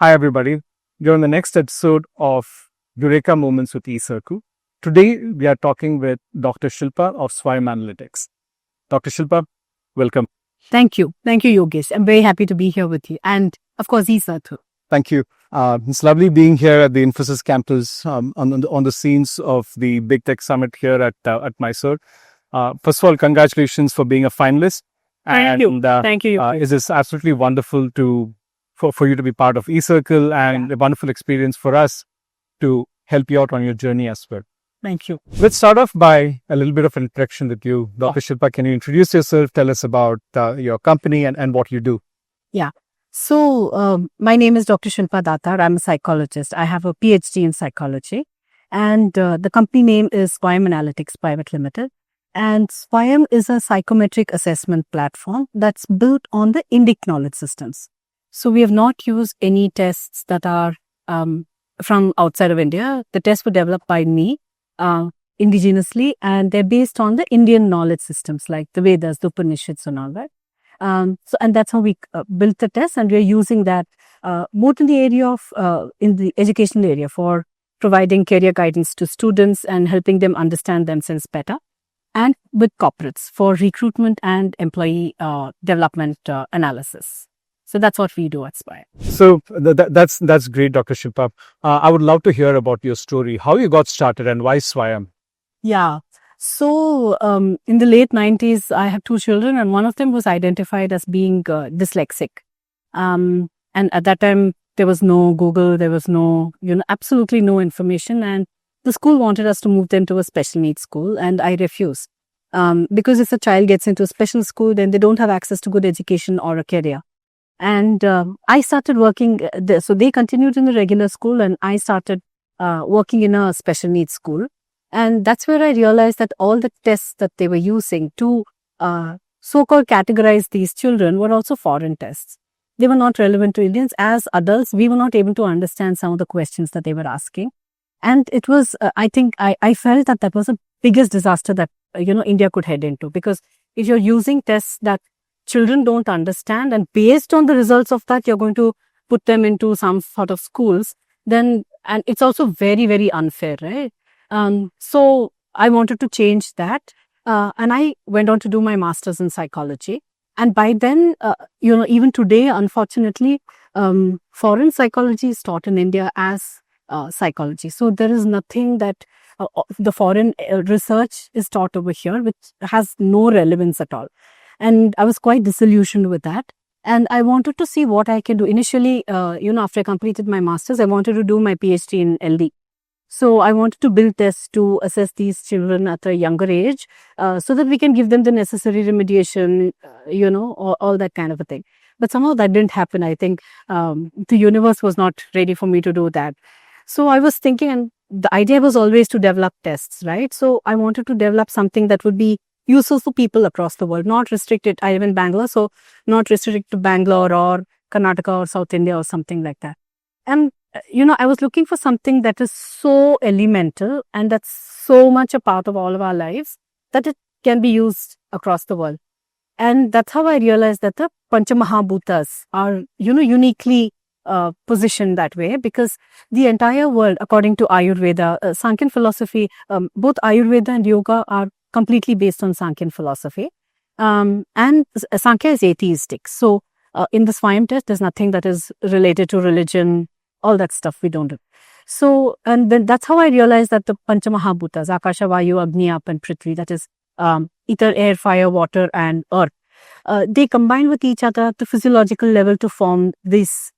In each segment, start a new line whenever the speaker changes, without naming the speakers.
Hi, everybody. You're on the next episode of Eureka Moments with eCirkle. Today, we are talking with Dr. Shilpa of Swayam Analytics. Dr. Shilpa, welcome.
Thank you. Thank you, Yogesh. I'm very happy to be here with you. And of course, eCirkle.
Thank you. It's lovely being here at the Infosys campus on the scenes of the Big Tech Summit here at Mysore. First of all, congratulations for being a finalist.
Thank you. Thank you.
It is absolutely wonderful for you to be part of eCirkle and a wonderful experience for us to help you out on your journey as well.
Thank you.
Let's start off by a little bit of an introduction with you. Dr. Shilpa, can you introduce yourself? Tell us about your company and what you do.
Yeah. So, my name is Dr. Shilpa Datar. I'm a psychologist. I have a PhD in psychology. And the company name is Swayam Analytics Private Limited. And Swayam is a psychometric assessment platform that's built on the Indic knowledge systems. So, we have not used any tests that are from outside of India. The tests were developed by me indigenously, and they're based on the Indian knowledge systems like the Vedas, the Upanishads and all that. And that's how we built the test, and we're using that both in the area of in the educational area for providing career guidance to students and helping them understand themselves better, and with corporates for recruitment and employee development analysis. So that's what we do at Swayam.
So that's great, Dr. Shilpa. I would love to hear about your story, how you got started and why Swayam.
Yeah. So, in the late 90s, I have two children, and one of them was identified as being dyslexic. And at that time, there was no Google, there was no, absolutely no information. And the school wanted us to move them to a special needs school, and I refused. Because if a child gets into a special school, then they don't have access to good education or a career. And I started working there. So they continued in the regular school, and I started working in a special needs school. And that's where I realized that all the tests that they were using to so-called categorize these children were also foreign tests. They were not relevant to Indians. As adults, we were not able to understand some of the questions that they were asking. And it was, I think, I felt that was the biggest disaster that, India could head into. Because if you're using tests that children don't understand, and based on the results of that, you're going to put them into some sort of schools, then, and it's also very, very unfair, right? So I wanted to change that. And I went on to do my master's in psychology. And by then, even today, unfortunately, foreign psychology is taught in India as psychology. So there is nothing that the foreign research is taught over here, which has no relevance at all. And I was quite disillusioned with that. And I wanted to see what I can do. Initially, after I completed my master's, I wanted to do my PhD in LD. So I wanted to build tests to assess these children at a younger age, so that we can give them the necessary remediation, all that kind of a thing. But somehow that didn't happen. I think the universe was not ready for me to do that. So I was thinking, and the idea was always to develop tests, right? So I wanted to develop something that would be useful for people across the world, not restricted. I live in Bangalore, so not restricted to Bangalore or Karnataka or South India or something like that. And I was looking for something that is so elemental and that's so much a part of all of our lives that it can be used across the world. And that's how I realized that the Panchamahabhutas are, uniquely positioned that way, because the entire world, according to Ayurveda, Sankhya philosophy, both Ayurveda and yoga are completely based on Sankhya philosophy. And Sankhya is atheistic. So in the Swayam test, there's nothing that is related to religion. All that stuff we don't do. So, and then that's how I realized that the Panchamahabhutas, Akasha, Vayu, Agni, Ap and Prithvi, that is ether, air, fire, water and earth, they combine with each other at the physiological level to form this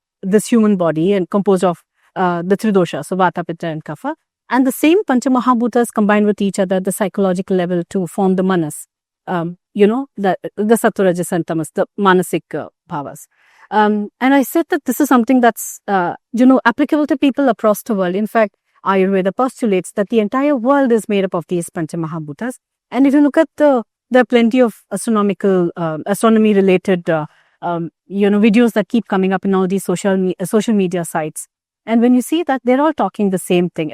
human body, and composed of the Tridosha, so Vata, Pitta and Kapha. And the same Panchamahabhutas combine with each other at the psychological level to form the Manas, the Sattva, Rajas and Tamas, the Manasik bhavas. And I said that this is something that's, applicable to people across the world. In fact, Ayurveda postulates that the entire world is made up of these Panchamahabhutas. And if you look at there are plenty of astronomy-related, videos that keep coming up in all these social media sites. And when you see that, they're all talking the same thing.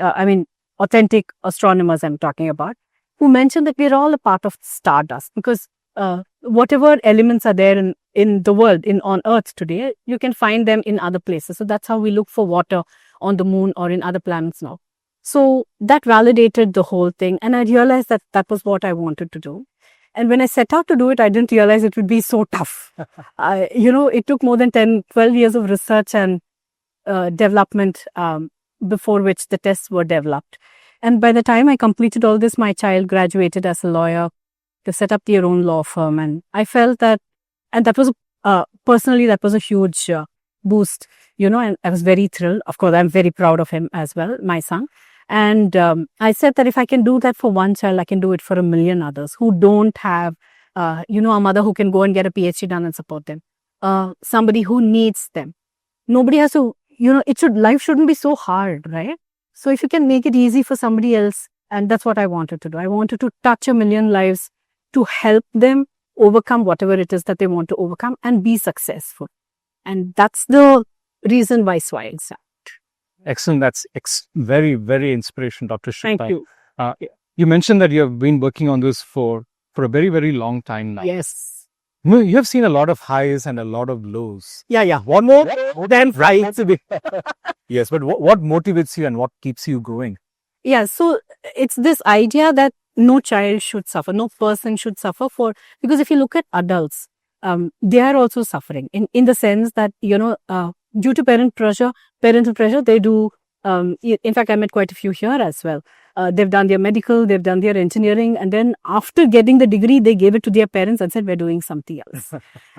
Authentic astronomers I'm talking about, who mention that we're all a part of stardust, because whatever elements are there in in the world, on Earth today, you can find them in other places. So that's how we look for water on the moon or in other planets now. So that validated the whole thing. And I realized that that was what I wanted to do. And when I set out to do it, I didn't realize it would be so tough. It took more than 10, 12 years of research and development before which the tests were developed. And by the time I completed all this, my child graduated as a lawyer to set up their own law firm. And I felt that, and that was, personally, that was a huge boost, and I was very thrilled. Of course, I'm very proud of him as well, my son. And I said that if I can do that for one child, I can do it for 1 million others who don't have, a mother who can go and get a PhD done and support them. Somebody who needs them. Nobody has to, life shouldn't be so hard, right? So if you can make it easy for somebody else, and that's what I wanted to do. I wanted to touch 1 million lives to help them overcome whatever it is that they want to overcome and be successful. And that's the reason why Swayam.
Excellent. That's very, very inspirational, Dr. Shilpa.
Thank you.
You mentioned that you have been working on this for a very, very long time now.
Yes.
You have seen a lot of highs and a lot of lows.
Yeah.
One more than right. Yes, but what motivates you and what keeps you going?
Yeah, so it's this idea that no child should suffer, no person should suffer because if you look at adults, they are also suffering in the sense that, due to parental pressure, they do, in fact, I met quite a few here as well. They've done their medical, they've done their engineering, and then after getting the degree, they gave it to their parents and said, we're doing something else.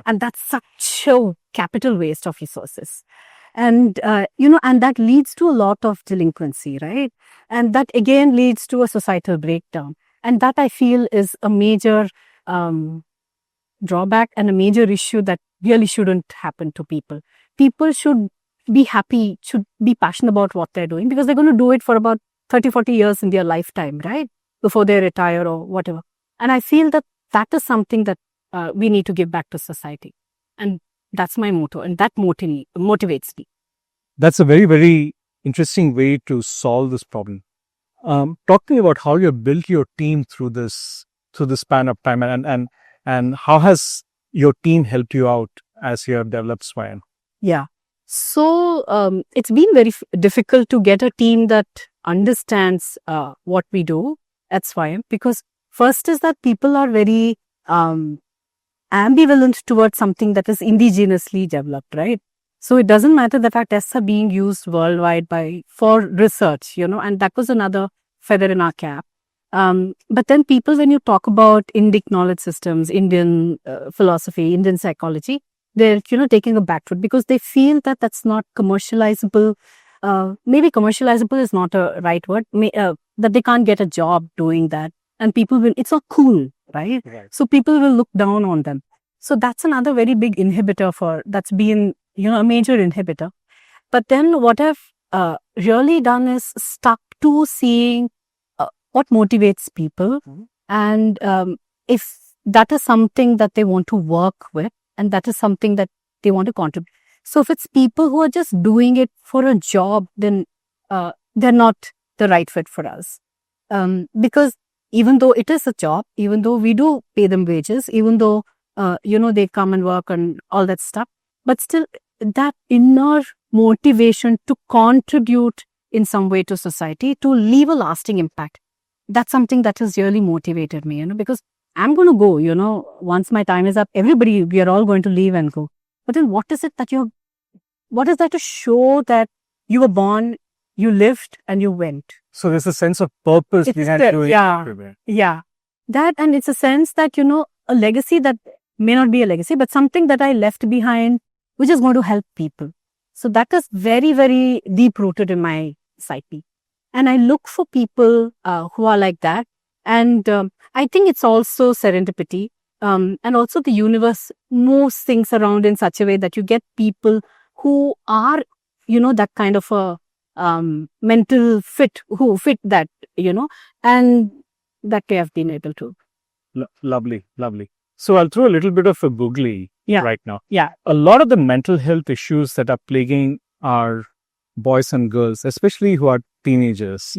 And that's such a capital waste of resources. And, and that leads to a lot of delinquency, right? And that again leads to a societal breakdown. And that I feel is a major drawback and a major issue that really shouldn't happen to people. People should be happy, should be passionate about what they're doing because they're going to do it for about 30, 40 years in their lifetime, right? Before they retire or whatever. And I feel that that is something that we need to give back to society. And that's my motto, and that motivates me.
That's a very, very interesting way to solve this problem. Talk to me about how you built your team through this span of time, and how has your team helped you out as you have developed Swayam?
Yeah. So it's been very difficult to get a team that understands what we do at Swayam, because first is that people are very ambivalent towards something that is indigenously developed, right? So it doesn't matter the fact tests are being used worldwide for research, and that was another feather in our cap. But then people, when you talk about Indic knowledge systems, Indian philosophy, Indian psychology, they're, taking a back foot because they feel that that's not commercializable. Maybe commercializable is not a right word, that they can't get a job doing that. And people it's not cool, right? So people will look down on them. So that's another very big inhibitor that's been, a major inhibitor. But then what I've really done is stuck to seeing what motivates people. And if that is something that they want to work with, and that is something that they want to contribute. So if it's people who are just doing it for a job, then they're not the right fit for us. Because even though it is a job, even though we do pay them wages, even though, they come and work and all that stuff, but still that inner motivation to contribute in some way to society, to leave a lasting impact, that's something that has really motivated me, because I'm going to go, once my time is up, we are all going to leave and go. But then what is that to show that you were born, you lived, and you went?
So there's a sense of purpose behind doing it.
Yeah. That, and it's a sense that, a legacy that may not be a legacy, but something that I left behind, which is going to help people. So that is very, very deep rooted in my psyche. And I look for people who are like that. And I think it's also serendipity. And also the universe moves things around in such a way that you get people who are, that kind of a mental fit, who fit that, and that we have been able to.
Lovely. So I'll throw a little bit of a googly right now.
Yeah.
A lot of the mental health issues that are plaguing our boys and girls, especially who are teenagers,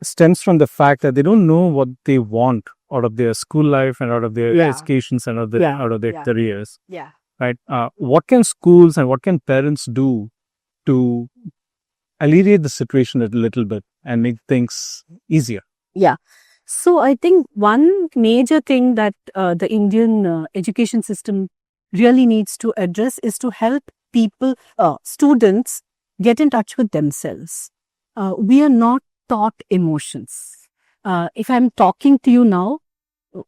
stems from the fact that they don't know what they want out of their school life and out of their educations and out of their careers.
Yeah.
right? What can schools and what can parents do to alleviate the situation a little bit and make things easier?
Yeah. So I think one major thing that the Indian education system really needs to address is to help people, students, get in touch with themselves. We are not taught emotions. If I'm talking to you now,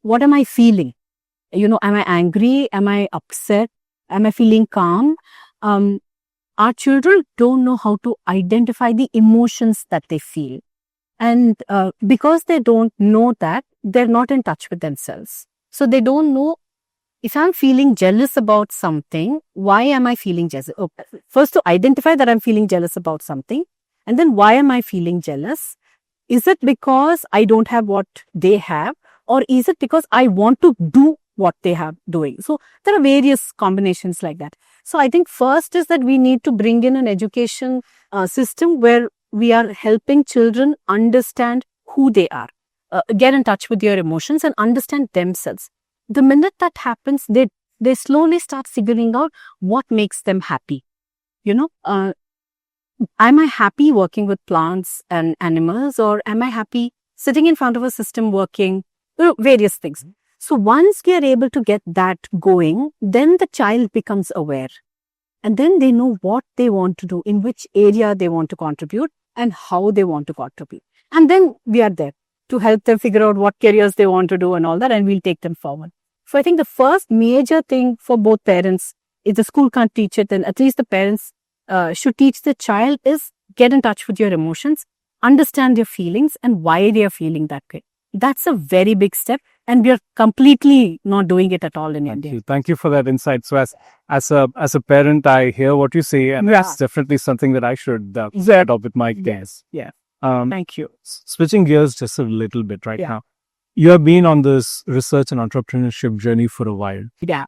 what am I feeling? Am I angry? Am I upset? Am I feeling calm? Our children don't know how to identify the emotions that they feel. And because they don't know that, they're not in touch with themselves. So they don't know, if I'm feeling jealous about something, why am I feeling jealous? First, to identify that I'm feeling jealous about something. And then why am I feeling jealous? Is it because I don't have what they have? Or is it because I want to do what they have doing? So there are various combinations like that. So I think first is that we need to bring in an education system where we are helping children understand who they are, get in touch with their emotions and understand themselves. The minute that happens, they slowly start figuring out what makes them happy. Am I happy working with plants and animals, or am I happy sitting in front of a system working? Various things. So once we are able to get that going, then the child becomes aware. And then they know what they want to do, in which area they want to contribute, and how they want to contribute. And then we are there to help them figure out what careers they want to do and all that, and we'll take them forward. So I think the first major thing for both parents, if the school can't teach it, then at least the parents should teach the child is get in touch with your emotions, understand their feelings and why they are feeling that way. That's a very big step, and we are completely not doing it at all in India.
Thank you for that insight. So as a parent, I hear what you say, and that's definitely something that I should set up with my kids.
Yeah.
Thank you. Switching gears just a little bit right now. You have been on this research and entrepreneurship journey for a while.
Yeah.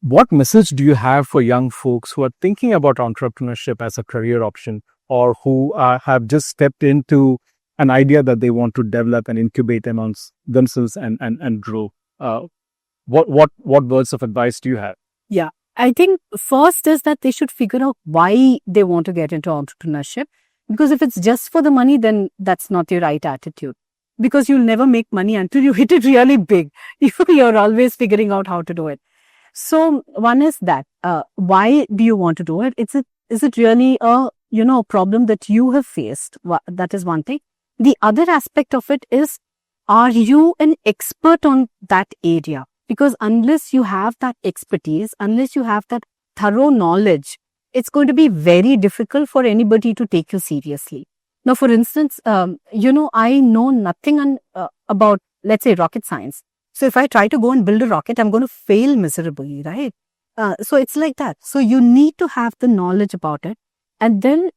What message do you have for young folks who are thinking about entrepreneurship as a career option, or who have just stepped into an idea that they want to develop and incubate amongst themselves and grow? What words of advice do you have?
Yeah, I think first is that they should figure out why they want to get into entrepreneurship. Because if it's just for the money, then that's not the right attitude. Because you'll never make money until you hit it really big. You're always figuring out how to do it. So one is that, why do you want to do it? Is it really a problem that you have faced? That is one thing. The other aspect of it is, are you an expert on that area? Because unless you have that expertise, unless you have that thorough knowledge, it's going to be very difficult for anybody to take you seriously. Now, for instance, I know nothing about, let's say, rocket science. So if I try to go and build a rocket, I'm going to fail miserably, right? So it's like that. So you need to have the knowledge about it, and then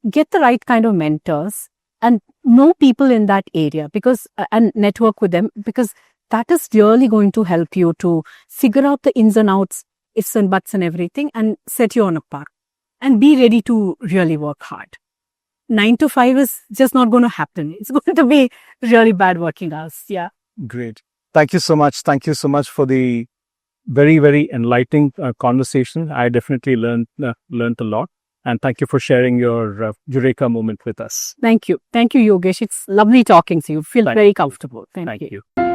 get the right kind of mentors and know people in that area, because and network with them, because that is really going to help you to figure out the ins and outs, ifs and buts and everything, and set you on a path and be ready to really work hard. 9 to 5 is just not going to happen. It's going to be really bad working hours. Yeah.
Great. Thank you so much. Thank you so much for the very, very enlightening conversation. I definitely learned a lot. And thank you for sharing your Eureka moment with us.
Thank you. Thank you, Yogesh. It's lovely talking to you. Feel very comfortable. Thank you.